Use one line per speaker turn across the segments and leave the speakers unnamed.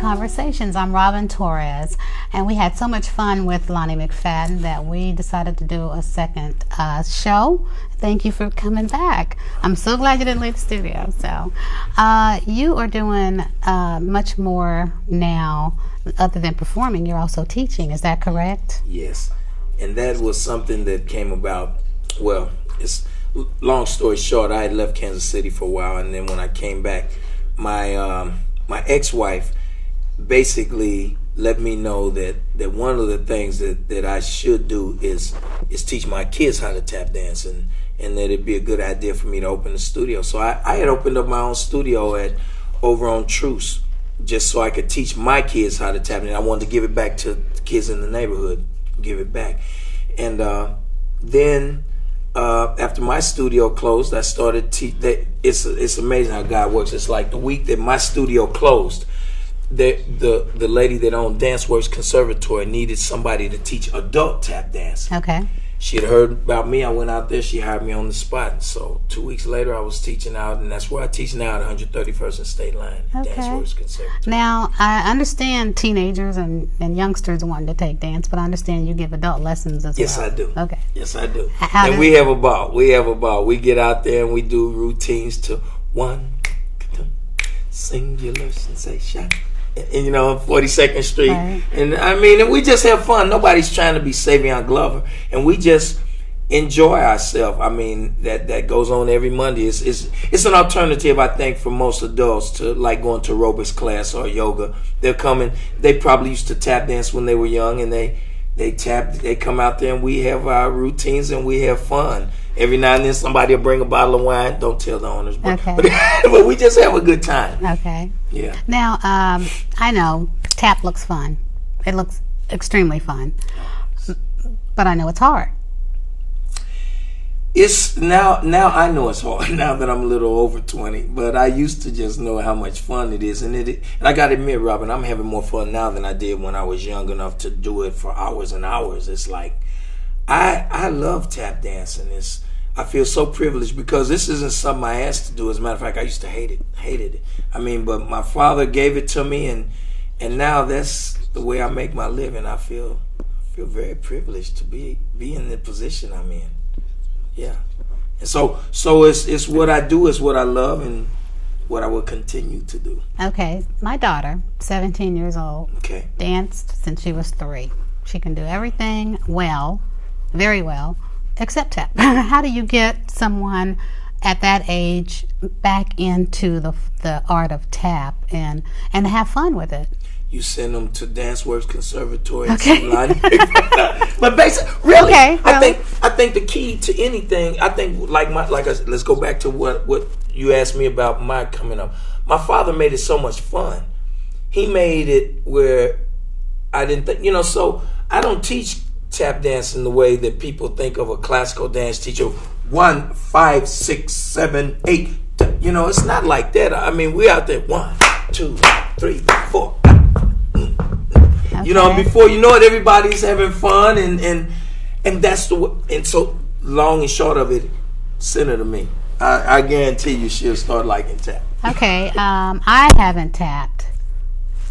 Conversations. I'm Robin Torres, and we had so much fun with Lonnie McFadden that we decided to do a second show. Thank you for coming back. I'm so glad you didn't leave the studio. So, you are doing much more now, other than performing. You're also teaching. Is that correct?
Yes, and that was something that came about. Well, it's long story short. I had left Kansas City for a while, and then when I came back, my ex-wife basically let me know that one of the things that I should do is teach my kids how to tap dance, and that it'd be a good idea for me to open a studio. So I had opened up my own studio over on Truce, just so I could teach my kids how to tap dance. I wanted to give it back to the kids in the neighborhood, give it back. And then after my studio closed, I started it's amazing how God works. It's like the week that my studio closed, the lady that owned DanceWorks Conservatory needed somebody to teach adult tap dance.
Okay.
She had heard about me. I went out there. She hired me on the spot. So 2 weeks later, I was teaching out, and that's where I teach now at 131st and State Line,
Okay.
DanceWorks Conservatory.
Now, I understand teenagers and youngsters wanting to take dance, but I understand you give adult lessons as
Yes,
well.
I do.
Okay.
Yes, I do. And we have a ball. We get out there and we do routines to one, singular sensation. And, 42nd Street.
Right.
And I mean, and we just have fun. Nobody's trying to be Savion Glover. And we just enjoy ourselves. I mean, that goes on every Monday. It's an alternative, I think, for most adults to like going to aerobics class or yoga. They're coming. They probably used to tap dance when they were young, and they come out there and we have our routines and we have fun. Every now and then somebody will bring a bottle of wine. Don't tell the owners.
Okay.
But we just have a good time.
Okay.
Yeah.
Now, I know tap looks fun. It looks extremely fun. But I know it's hard.
It's now I know it's hard now that I'm a little over 20, but I used to just know how much fun it is, and I got to admit, Robin, I'm having more fun now than I did when I was young enough to do it for hours and hours. It's like I love tap dancing. I feel so privileged because this isn't something I asked to do. As a matter of fact, I used to hated it. I mean, but my father gave it to me, and now that's the way I make my living. I feel very privileged to be in the position I'm in. Yeah, and so it's what I do, is what I love, and what I will continue to do.
Okay, my daughter, 17 years old,
Okay.
danced since she was 3. She can do everything well, very well, except tap. How do you get someone at that age back into the art of tap and have fun with it?
You send them to DanceWorks Conservatory.
Okay.
But basically, really,
Okay,
I think the key to anything, I think let's go back to what you asked me about my coming up. My father made it so much fun. He made it where I didn't think, so I don't teach tap dance in the way that people think of a classical dance teacher. 1, 5, 6, 7, 8. It's not like that. I mean, we out there 1, 2, 3, 4.
Okay.
Before you know it, everybody's having fun, and that's the way. And so, long and short of it, send her to me. I guarantee you, she'll start liking tap.
Okay, I haven't tapped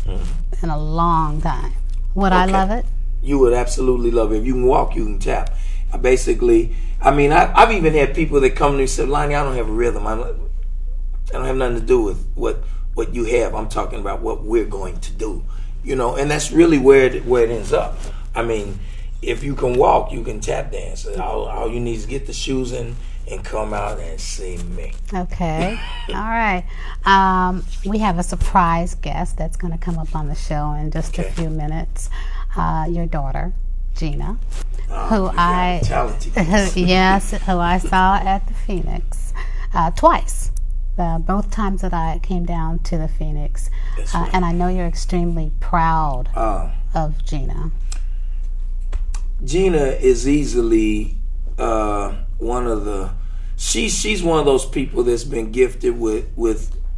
in a long time. Would I love it?
You would absolutely love it. If you can walk, you can tap. I've even had people that come to me and say, Lonnie, I don't have a rhythm. I don't have nothing to do with what you have. I'm talking about what we're going to do. And that's really where it ends up. I mean, if you can walk, you can tap dance. All you need is get the shoes in and come out and see me.
Okay. All right. We have a surprise guest that's going to come up on the show in just a few minutes. Your daughter, Gina, who
talented.
yes, who I saw at the Phoenix twice. Both times that I came down to the Phoenix. Right. And I know you're extremely proud of Gina.
Gina is easily one of the... She's one of those people that's been gifted with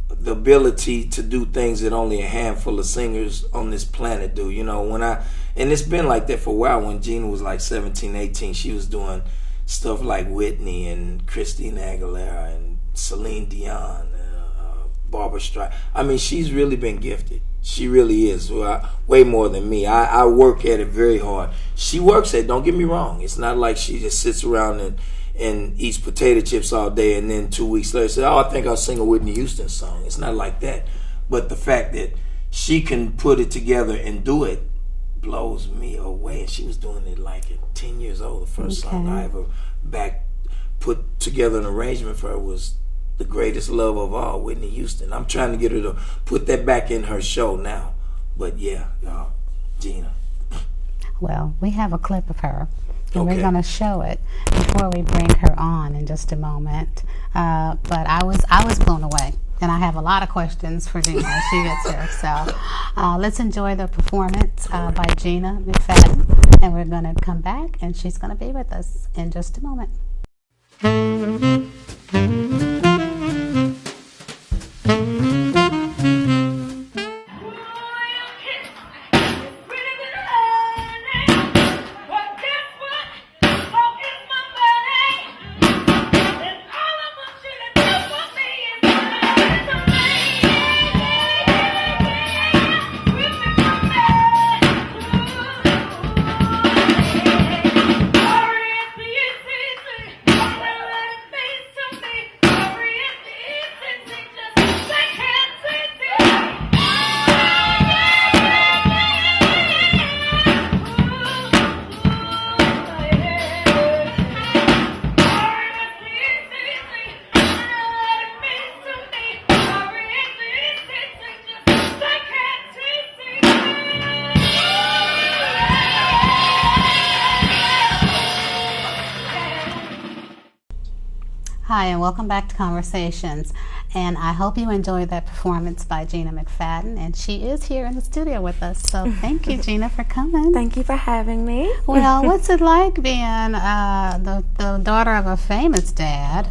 the ability to do things that only a handful of singers on this planet do. And it's been like that for a while. When Gina was like 17, 18, she was doing stuff like Whitney and Christina Aguilera and Celine Dion, Barbara Streisand. I mean, she's really been gifted. She really is. Way more than me. I work at it very hard. She works at it, don't get me wrong. It's not like she just sits around and eats potato chips all day and then 2 weeks later says, oh, I think I'll sing a Whitney Houston song. It's not like that. But the fact that she can put it together and do it blows me away. And she was doing it like at 10 years old. The first song I ever put together an arrangement for her was The Greatest Love of All, Whitney Houston. I'm trying to get her to put that back in her show now. But yeah, Gina.
Well, we have a clip of her, and we're going to show it before we bring her on in just a moment. But I was blown away, and I have a lot of questions for Gina as she gets here. So let's enjoy the performance by Gina McFadden, and we're going to come back, and she's going to be with us in just a moment. Hi, and welcome back to Conversations. And I hope you enjoyed that performance by Gina McFadden. And she is here in the studio with us. So thank you, Gina, for coming.
Thank you for having me.
Well, what's it like being the daughter of a famous dad?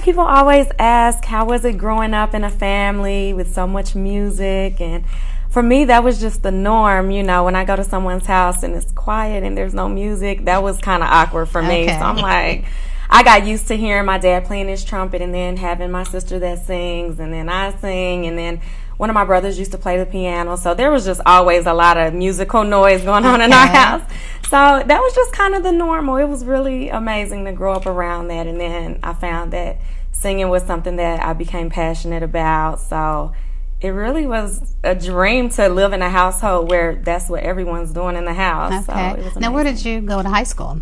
People always ask, how was it growing up in a family with so much music? And for me, that was just the norm. When I go to someone's house and it's quiet and there's no music, that was kind of awkward for me. So I'm like, I got used to hearing my dad playing his trumpet and then having my sister that sings and then I sing and then one of my brothers used to play the piano. So there was just always a lot of musical noise going on in our house. So that was just kind of the normal. It was really amazing to grow up around that. And then I found that singing was something that I became passionate about. So it really was a dream to live in a household where that's what everyone's doing in the house.
Okay.
So it was
now, where did you go to high school?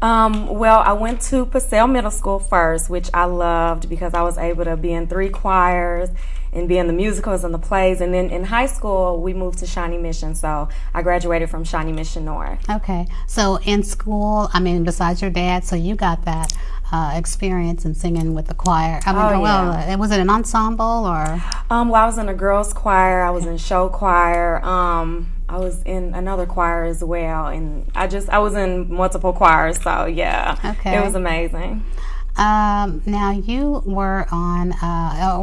Well, I went to Purcell Middle School first, which I loved because I was able to be in 3 choirs and be in the musicals and the plays. And then in high school, we moved to Shawnee Mission. So I graduated from Shawnee Mission North. Okay. So in school, besides your dad, so you got that experience in singing with the choir. Was it an ensemble or? Well, I was in a girls' choir. I was in show choir. I was in another choir as well, and I was in multiple choirs. So yeah, it was amazing.
Now you were on,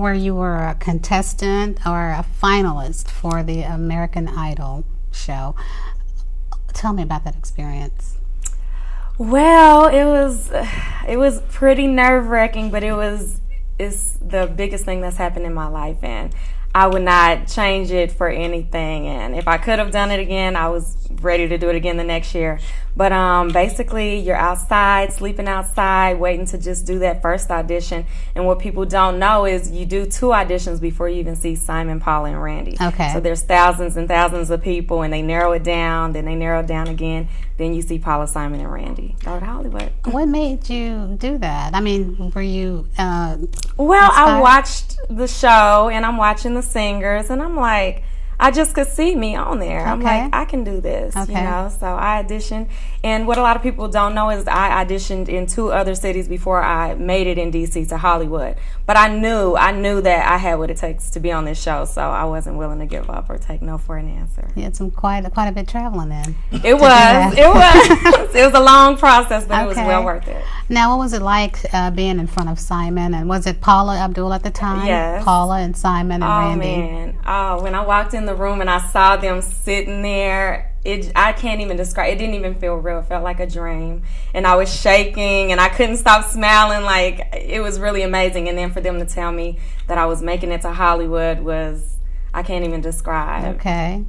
where you were a contestant or a finalist for the American Idol show. Tell me about that experience.
Well, it was pretty nerve-wracking, but it's the biggest thing that's happened in my life, and I would not change it for anything. And if I could have done it again, I was ready to do it again the next year. But basically, you're outside, sleeping outside, waiting to just do that first audition. And what people don't know is you do 2 auditions before you even see Simon, Paula, and Randy.
Okay.
So there's thousands and thousands of people, and they narrow it down, then they narrow it down again. Then you see Paula, Simon, and Randy. Go to Hollywood.
What made you do that? Were you
Well,
inspired?
I watched the show, and I'm watching the singers, and I'm like, I just could see me on there. I'm like, I can do this, So I auditioned. And what a lot of people don't know is I auditioned in 2 other cities before I made it in D.C. to Hollywood. But I knew that I had what it takes to be on this show, so I wasn't willing to give up or take no for an answer.
You had quite a bit traveling then.
It was. It was a long process, but it was well worth it.
Now, what was it like being in front of Simon? And was it Paula Abdul at the time?
Yes.
Paula and Simon and Randy.
Oh, man. Oh, when I walked in the room and I saw them sitting there, I can't even describe. It didn't even feel real. It felt like a dream, and I was shaking, and I couldn't stop smiling. Like, it was really amazing. And then for them to tell me that I was making it to Hollywood was, I can't even describe.
Okay.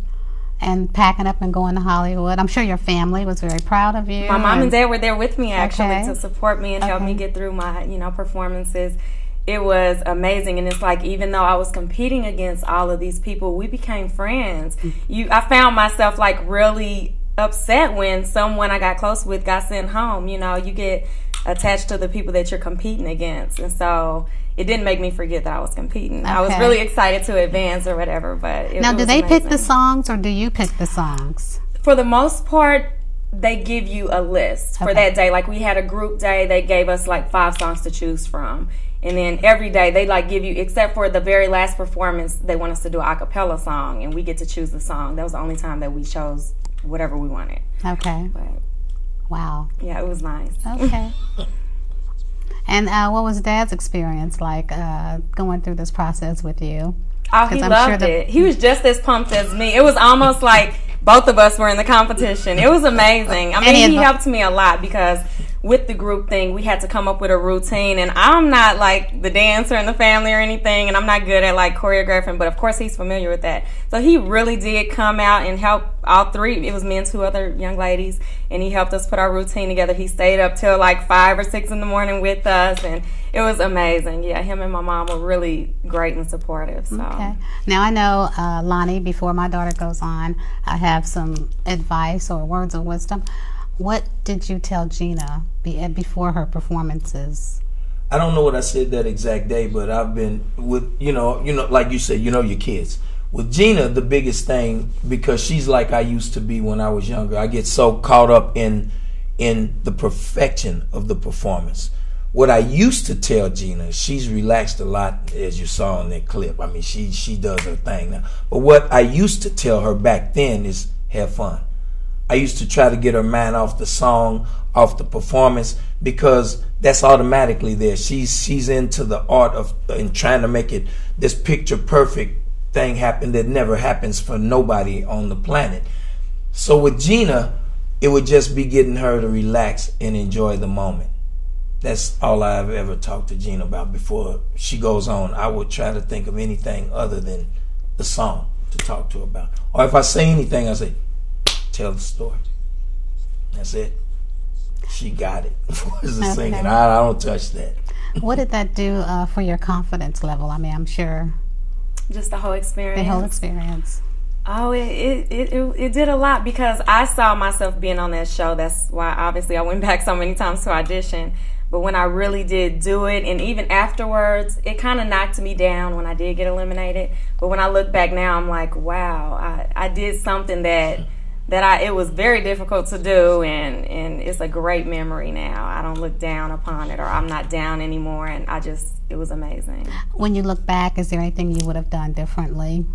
And packing up and going to Hollywood. I'm sure your family was very proud of you.
My mom and dad were there with me, actually,
Okay.
to support me and help me get through my, performances. It was amazing, and it's like, even though I was competing against all of these people, we became friends. I found myself like really upset when someone I got close with got sent home. You get attached to the people that you're competing against, and so it didn't make me forget that I was competing. I was really excited to advance or whatever, but it
Now,
was
do they
amazing.
pick the songs, or do you pick the songs?
For the most part, they give you a list for that day. Like, we had a group day, they gave us like 5 songs to choose from. And then every day they like give you, except for the very last performance, they want us to do an a cappella song, and we get to choose the song. That was the only time that we chose whatever we wanted.
Okay.
But
Wow.
yeah, it was nice.
Okay. And what was Dad's experience like going through this process with you?
Oh, he loved it. He was just as pumped as me. It was almost like both of us were in the competition. It was amazing. I mean, he helped me a lot because with the group thing, we had to come up with a routine, and I'm not like the dancer in the family or anything, and I'm not good at like choreographing, but of course he's familiar with that. So he really did come out and help all 3. It was me and 2 other young ladies, and he helped us put our routine together. He stayed up till like 5 or 6 in the morning with us, and it was amazing. Yeah, him and my mom were really great and supportive. So.
Okay. Now, I know, Lonnie, before my daughter goes on, I have some advice or words of wisdom. What did you tell Gina before her performances?
I don't know what I said that exact day, but I've been with, like you said, your kids. With Gina, the biggest thing, because she's like I used to be when I was younger, I get so caught up in the perfection of the performance. What I used to tell Gina, she's relaxed a lot, as you saw in that clip. I mean, she does her thing now. But what I used to tell her back then is have fun. I used to try to get her mind off the song, off the performance, because that's automatically there. She's into the art of and trying to make it this picture perfect thing happen that never happens for nobody on the planet. So with Gina, it would just be getting her to relax and enjoy the moment. That's all I've ever talked to Gina about before she goes on. I would try to think of anything other than the song to talk to her about. Or if I say anything, I say, tell the story. That's it. She got it. As a singing, I don't touch that.
What did that do for your confidence level? I mean, I'm sure.
Just the whole experience.
The whole experience.
Oh, it did a lot because I saw myself being on that show. That's why obviously I went back so many times to audition. But when I really did do it, and even afterwards, it kind of knocked me down when I did get eliminated. But when I look back now, I'm like, wow, I did something that it was very difficult to do, and it's a great memory now. I don't look down upon it, or I'm not down anymore, and it was amazing.
When you look back, is there anything you would have done differently?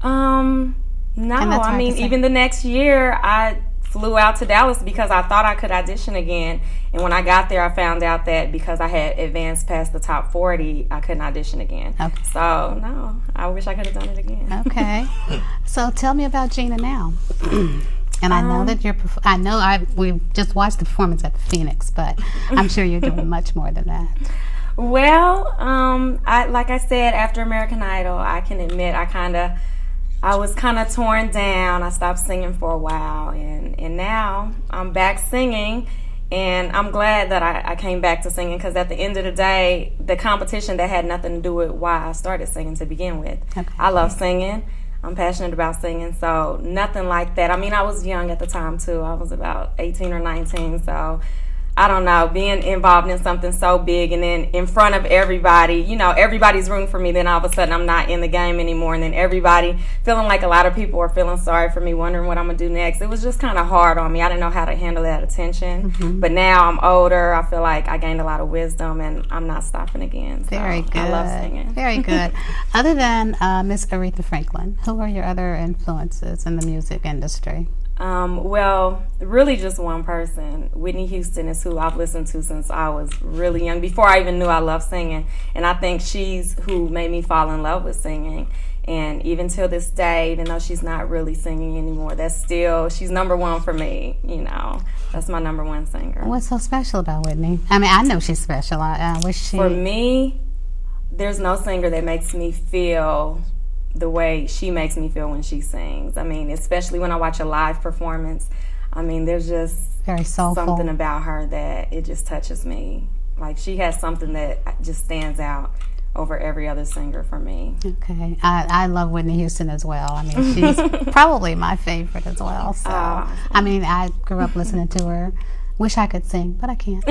No. I mean, even the next year, I flew out to Dallas because I thought I could audition again. And when I got there, I found out that because I had advanced past the top 40, I couldn't audition again. Okay. So, no, I wish I could have done it again.
Okay. So tell me about Gina now. And I know that we just watched the performance at the Phoenix, but I'm sure you're doing much more than that.
Well, like I said, after American Idol, I can admit I was kind of torn down. I stopped singing for a while, and now I'm back singing, and I'm glad that I came back to singing because at the end of the day, the competition that had nothing to do with why I started singing to begin with. Okay. I love singing. I'm passionate about singing, so nothing like that. I mean, I was young at the time, too. I was about 18 or 19, so I don't know, being involved in something so big and then in front of everybody, everybody's rooting for me, then all of a sudden I'm not in the game anymore, and then everybody feeling like a lot of people are feeling sorry for me, wondering what I'm going to do next. It was just kind of hard on me. I didn't know how to handle that attention. Mm-hmm. But now I'm older. I feel like I gained a lot of wisdom, and I'm not stopping again. So
very good.
I love singing.
Very good. Other than Miss Aretha Franklin, who are your other influences in the music industry?
Well, really just one person. Whitney Houston is who I've listened to since I was really young, before I even knew I loved singing. And I think she's who made me fall in love with singing. And even till this day, even though she's not really singing anymore, she's number one for me. That's my number one singer.
What's so special about Whitney? I mean, I know she's special. I wish she...
For me, there's no singer that makes me feel the way she makes me feel when she sings. I mean, especially when I watch a live performance. I mean, there's just
very soulful.
Something about her that it just touches me. Like, she has something that just stands out over every other singer for me.
Okay. I love Whitney Houston as well. I mean, she's probably my favorite as well. So, I mean, I grew up listening to her. Wish I could sing, but I can't.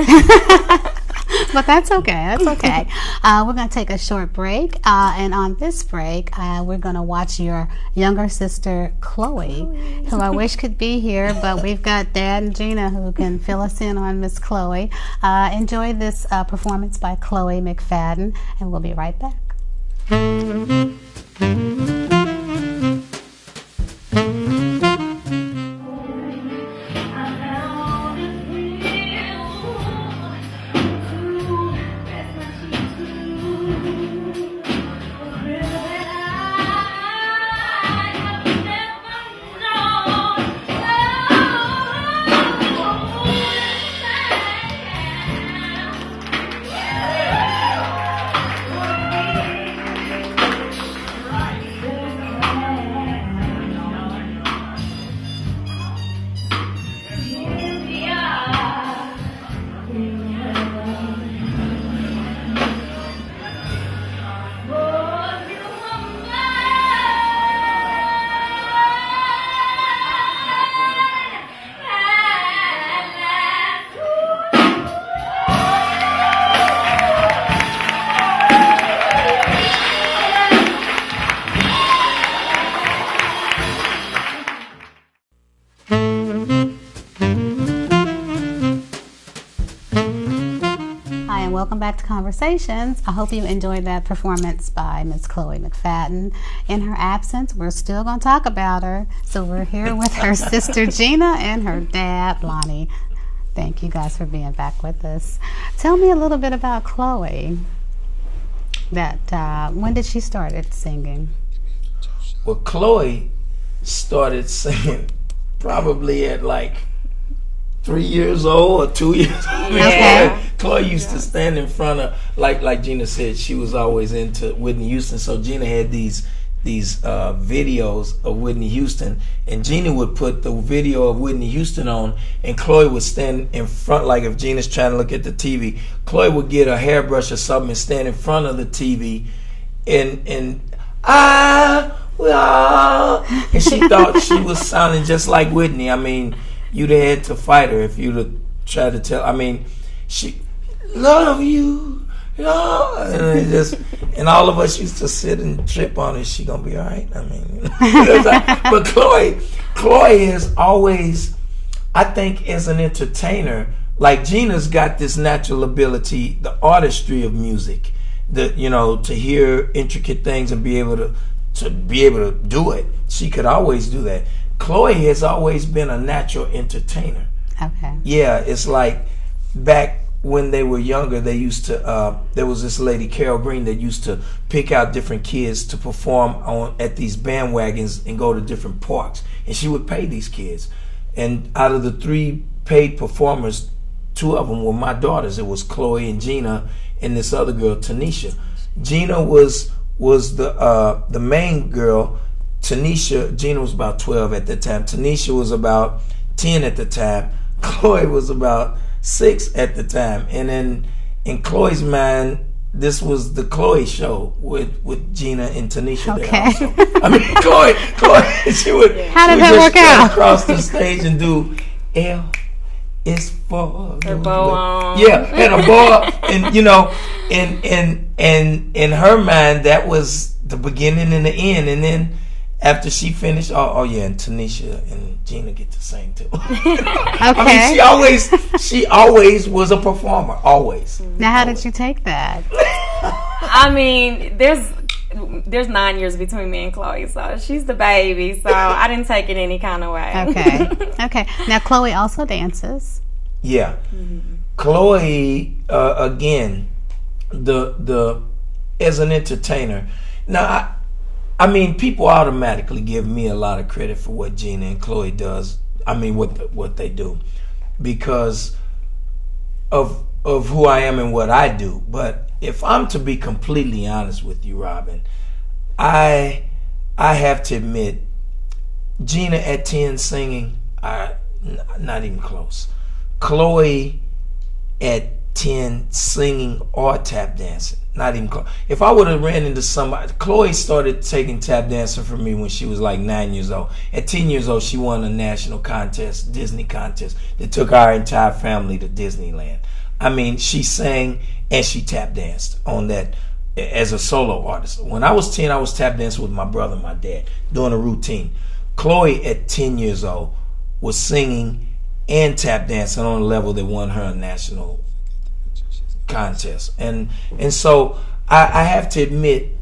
But that's okay. That's okay. We're going to take a short break. And on this break, we're going to watch your younger sister, Chloe, who I wish could be here, but we've got Dad and Gina who can fill us in on Miss Chloe. Enjoy this performance by Chloe McFadden, and we'll be right back. Welcome back to Conversations. I hope you enjoyed that performance by Miss Chloe McFadden. In her absence, we're still going to talk about her. So we're here with her sister Gina and her dad Lonnie. Thank you guys for being back with us. Tell me a little bit about Chloe. When did she start singing?
Well, Chloe started singing probably at like 3 years old or 2 years old.
Okay.
Chloe used to stand in front of, like Gina said, she was always into Whitney Houston. So Gina had these videos of Whitney Houston, and Gina would put the video of Whitney Houston on, and Chloe would stand in front, like if Gina's trying to look at the TV, Chloe would get a hairbrush or something and stand in front of the TV, and she thought she was sounding just like Whitney. I mean, you'd have had to fight her if you'd have tried to tell. I mean, she love you, and all of us used to sit and trip on her. Is she gonna be all right? I mean, but Chloe has always, I think, as an entertainer, like Gina's got this natural ability, the artistry of music, to hear intricate things and be able to do it. She could always do that. Chloe has always been a natural entertainer.
Okay.
Yeah, it's like back when they were younger, they used to. There was this lady, Carol Green, that used to pick out different kids to perform at these bandwagons and go to different parks, and she would pay these kids. And out of the 3 paid performers, 2 of them were my daughters. It was Chloe and Gina, and this other girl, Tanisha. Gina was the main girl. Gina was about 12 at the time. Tanisha was about 10 at the time. Chloe was about 6 at the time. And then in Chloe's mind, this was the Chloe show with Gina and Tanisha there also. I mean, Chloe, she would.
How did that work out?
Across the stage and do L is for
her bow on.
Yeah, and a bow, and in her mind that was the beginning and the end, and then. After she finished, and Tanisha and Gina get to sing too.
Okay.
I mean, she always was a performer, always.
Now, how did you take that?
I mean, there's 9 years between me and Chloe, so she's the baby. So I didn't take it any kind of way.
Okay. Now, Chloe also dances.
Yeah, Chloe again, the as an entertainer. Now, I mean, people automatically give me a lot of credit for what Gina and Chloe does. I mean, what they do, because of who I am and what I do. But if I'm to be completely honest with you, Robin, I have to admit, Gina at 10 singing, not even close. Chloe at 10 singing or tap dancing, not even close. If I would have ran into somebody, Chloe started taking tap dancing from me when she was like 9 years old. At 10 years old, she won a national contest, Disney contest, that took our entire family to Disneyland. I mean, she sang and she tap danced on that as a solo artist. When I was 10, I was tap dancing with my brother and my dad, doing a routine. Chloe at 10 years old was singing and tap dancing on a level that won her a national contest. And so I have to admit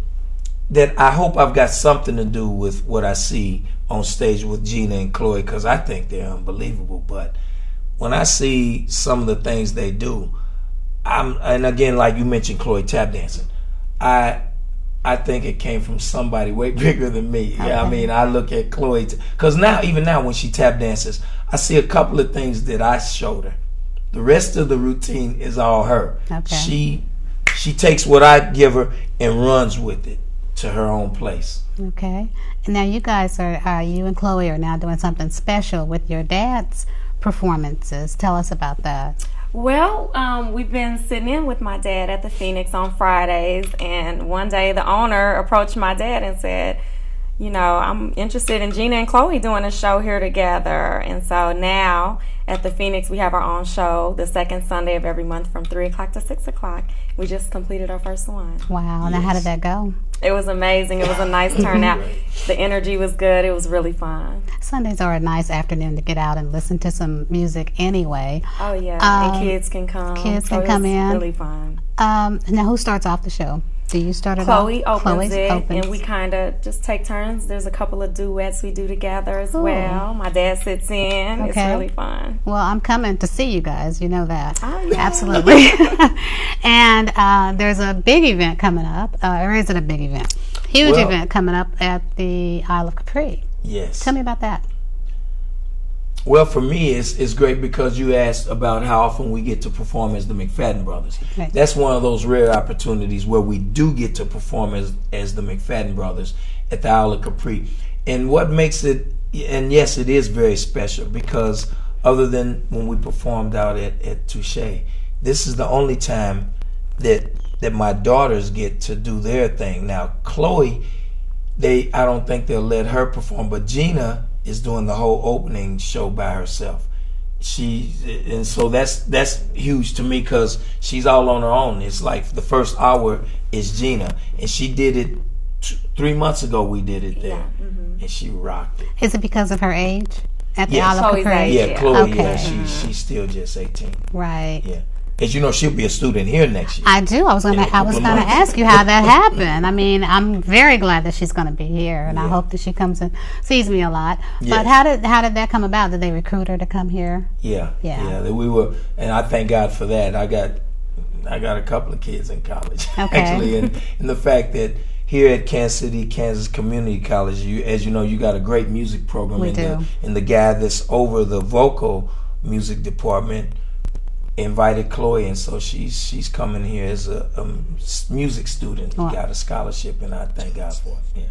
that I hope I've got something to do with what I see on stage with Gina and Chloe, because I think they're unbelievable. But when I see some of the things they do, and again, like you mentioned, Chloe tap dancing, I think it came from somebody way bigger than me. Okay. Yeah, I mean, I look at Chloe, because even now when she tap dances, I see a couple of things that I showed her. The rest of the routine is all her. Okay. She takes what I give her and runs with it to her own place.
Okay. And now you guys you and Chloe are now doing something special with your dad's performances. Tell us about that.
Well, we've been sitting in with my dad at the Phoenix on Fridays, and one day the owner approached my dad and said, you know, I'm interested in Gina and Chloe doing a show here together. And so now at the Phoenix, we have our own show the second Sunday of every month from 3 o'clock to 6 o'clock. We just completed our first one.
Wow. Yes. Now, how did that go?
It was amazing. It was a nice turnout. The energy was good. It was really fun.
Sundays are a nice afternoon to get out and listen to some music anyway.
Oh, yeah. And kids can come.
Kids can come in.
Really fun.
Now, who starts off the show? Do you start it
Chloe
off?
Opens it, and we kind of just take turns. There's a couple of duets we do together as well. My dad sits in. Okay. It's really fun.
Well, I'm coming to see you guys. You know that.
Oh, yeah.
Absolutely. And there's a big event coming up. Or is it a big event? Huge event coming up at the Isle of Capri.
Yes.
Tell me about that.
Well, for me, it's great because you asked about how often we get to perform as the Mcfaden brothers. Right. That's one of those rare opportunities where we do get to perform as the Mcfaden brothers at the Isle of Capri. And what makes it, and yes, it is very special, because other than when we performed out at Touche, this is the only time that my daughters get to do their thing. Now, Chloe, I don't think they'll let her perform, but Gina is doing the whole opening show by herself. And so that's huge to me, because she's all on her own. It's like the first hour is Gina, and she did it 3 months ago. We did it there, and she rocked it.
Is it because of her age at the Isle of Capri?
Yeah, Chloe.
Okay.
Yeah, she's still just 18.
Right.
Yeah. As you know, she'll be a student here next year.
I do. I was going to ask you how that happened. I mean, I'm very glad that she's going to be here, and I hope that she comes and sees me a lot. Yes. But how did that come about? Did they recruit her to come here?
Yeah. We were, and I thank God for that. I got a couple of kids in college, actually, and the fact that here at Kansas City, Kansas Community College, as you know, you got a great music program. And the guy that's over the vocal music department invited Chloe, and so she's coming here as a music student. He got a scholarship, and I thank God for it. Yeah.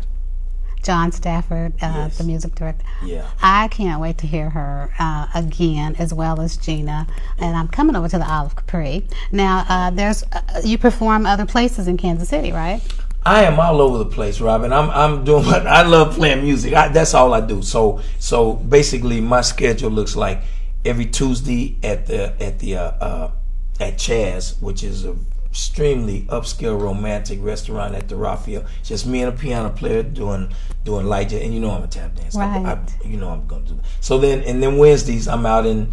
John Stafford, the music director.
Yeah.
I can't wait to hear her again, as well as Gina. And I'm coming over to the Isle of Capri. Now, you perform other places in Kansas City, right?
I am all over the place, Robin. I'm doing what I love, playing music. That's all I do. So basically, my schedule looks like every Tuesday at Chaz, which is a extremely upscale romantic restaurant at the Raphael. Just me and a piano player doing light jazz, and you know I'm a tap dancer.
Right.
You know I'm gonna do that. So then Wednesdays I'm out in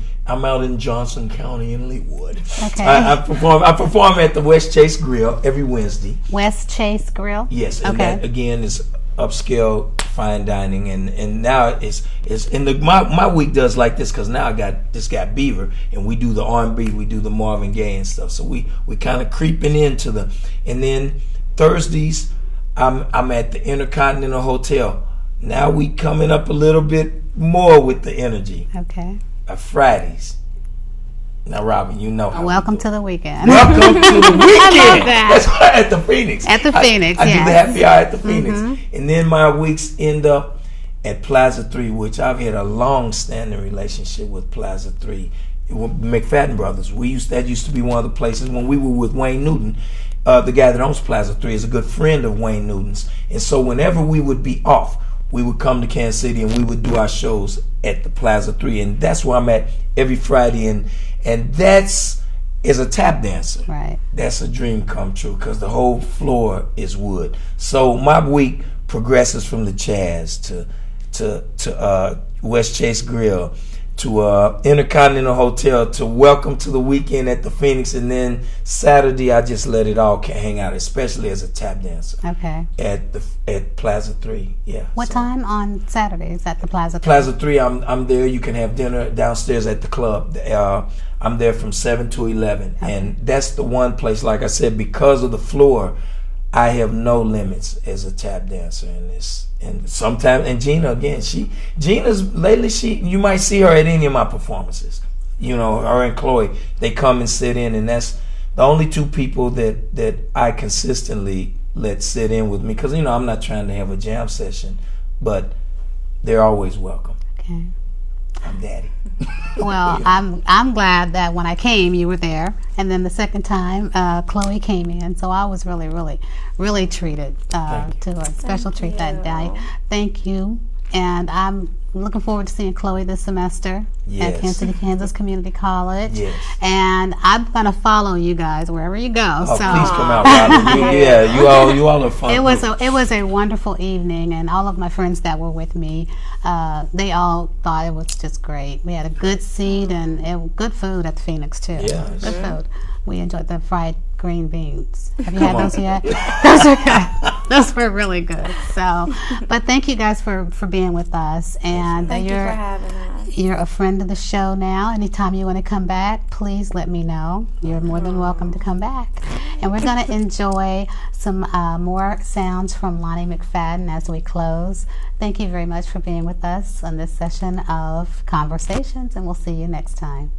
Johnson County in Leawood.
Okay.
I perform at the West Chase Grill every Wednesday.
West Chase Grill.
Yes, and that again is upscale fine dining, and now it's my week does like this, because now I got this guy Beaver, and we do the R&B, we do the Marvin Gaye and stuff, so we kind of creeping into and then Thursdays I'm at the Intercontinental Hotel. Now we coming up a little bit more with the energy.
Okay.
Fridays. Now, Robin, you know how
welcome to the weekend.
Welcome to the weekend.
I love that.
That's right, at the Phoenix.
At the Phoenix,
I do
yes.
the happy hour at the Phoenix. And then my weeks end up at Plaza 3, which I've had a long-standing relationship with Plaza 3. Mcfaden Brothers. That used to be one of the places when we were with Wayne Newton. The guy that owns Plaza 3 is a good friend of Wayne Newton's. And so whenever we would be off, we would come to Kansas City and we would do our shows at the Plaza 3. And that's where I'm at every Friday. And that's, as a tap dancer,
right,
that's a dream come true because the whole floor is wood. So my week progresses from the Chaz to West Chase Grill to Intercontinental Hotel to welcome to the weekend at the Phoenix, and then Saturday I just let it all hang out, especially as a tap dancer.
Okay.
At Plaza 3, yeah.
What time on Saturdays at the Plaza 3?
Plaza 3, I'm there. You can have dinner downstairs at the club. I'm there from 7 to 11,
okay.
And that's the one place, like I said, because of the floor, I have no limits as a tap dancer, and sometimes, and Gina again, Gina's lately, you might see her at any of my performances, her and Chloe, they come and sit in, and that's the only two people that I consistently let sit in with me, because I'm not trying to have a jam session, but they're always welcome.
Okay.
I'm daddy.
Well, I'm glad that when I came, you were there, and then the second time, Chloe came in. So I was really, really, really treated to a special treat that day. Thank you, and I'm looking forward to seeing Chloe this semester at Kansas City, Kansas Community College.
Yes.
And I'm gonna follow you guys wherever you go.
Oh,
so
please come out, Robin. You all are fun.
It was a wonderful evening, and all of my friends that were with me, they all thought it was just great. We had a good seat and good food at the Phoenix too.
Yeah,
good food. We enjoyed the fried green beans. Have you
Come
had
on.
those yet? Those are good. Those were really good. So, but thank you guys for being with us. And
Thank you for having us.
You're a friend of the show now. Anytime you want to come back, please let me know. You're more than welcome to come back. And we're going to enjoy some more sounds from Lonnie McFadden as we close. Thank you very much for being with us on this session of Conversations, and we'll see you next time.